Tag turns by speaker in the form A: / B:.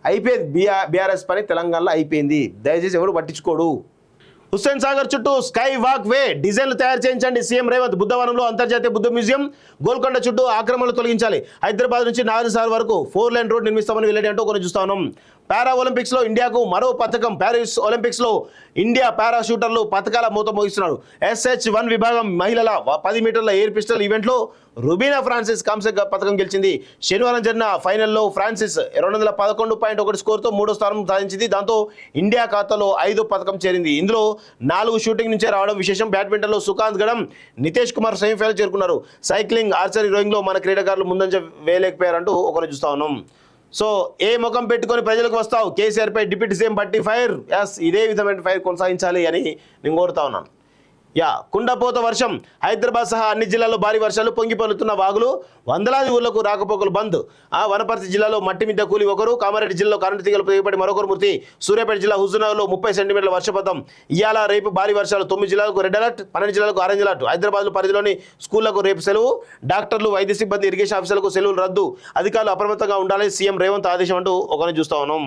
A: అయిపోయింది బీఆర్ఎస్ పని తెలంగాణలో అయిపోయింది. దయచేసి ఎవరు పట్టించుకోడు. హుస్సేన్ సాగర్ చుట్టూ స్కై వాక్ వే డిజైన్లు తయారు చేయించండి సీఎం రేవంత్. బుద్ధవనంలో అంతర్జాతీయ బుద్ధ మ్యూజియం, గోల్కొండ చుట్టూ ఆక్రమణలు తొలగించాలి. హైదరాబాద్ నుంచి నాగర్సార్ వరకు 4 లేన్ రోడ్ నిర్మిస్తామని వెల్లడి అంటూ కొన్ని చూస్తా ఉన్నాం. పారా ఒలింపిక్స్లో ఇండియాకు మరో పథకం. ప్యారిస్ ఒలింపిక్స్లో ఇండియా పారా షూటర్లు పథకాల మూత మోగిస్తున్నారు. SH1 విభాగం మహిళల 10 మీటర్ల ఎయిర్ పిస్టల్ ఈవెంట్లో రుబీనా ఫ్రాన్సిస్ కాంస్య పథకం గెలిచింది. శనివారం జరిగిన ఫైనల్లో ఫ్రాన్సిస్ 211.1 స్కోర్తో 3వ స్థానం సాధించింది. దాంతో ఇండియా ఖాతాలో 5వ పథకం చేరింది. ఇందులో 4 షూటింగ్ నుంచే రావడం విశేషం. బ్యాడ్మింటన్లో సుకాంత్ గడం, నితేష్ కుమార్ సెమీఫైనల్ చేరుకున్నారు. సైక్లింగ్, ఆర్చరీ, రోయింగ్లో మన క్రీడాకారులు ముందంజ వేయలేకపోయారంటూ ఒకరు చూస్తా ఉన్నాం. సో ఏ ముఖం పెట్టుకొని ప్రజలకు వస్తావు? కేసీఆర్పై డిప్యూటీ సీఎం బట్టి ఫైర్. ఎస్, ఇదే విధమైన ఫైర్ కొనసాగించాలి అని నేను కోరుతా ఉన్నాను. కుండపోత వర్షం. హైదరాబాద్ సహా అన్ని జిల్లాల్లో భారీ వర్షాలు, పొంగిపొలుతున్న వాగులు, వందలాది ఊర్లకు రాకపోకలు బంద్. వనపర్తి జిల్లాలో మట్టి మిద్ద కూలి ఒకరు, కామారెడ్డి జిల్లాలో కరెంటు తీగలు తెగిపడి మరొకరు మృతి. సూర్యాపేట జిల్లా హుజూర్నగర్లో 30 సెంటీమీటర్ల వర్షపాతం. ఇవాళ రేపు భారీ వర్షాలు. 9 జిల్లాలకు రెడ్ అలర్ట్, 12 జిల్లాలకు ఆరెంజ్ అలర్ట్. హైదరాబాద్ పరిధిలోని స్కూళ్లకు రేపు సెలవు. డాక్టర్లు, వైద్య సిబ్బంది, ఇరిగేషన్ ఆఫీసర్లకు సెలవులు రద్దు. అధికారులు అప్రమత్తంగా ఉండాలి సీఎం రేవంత్ ఆదేశం అంటూ ఒకరిని చూస్తా ఉన్నాం.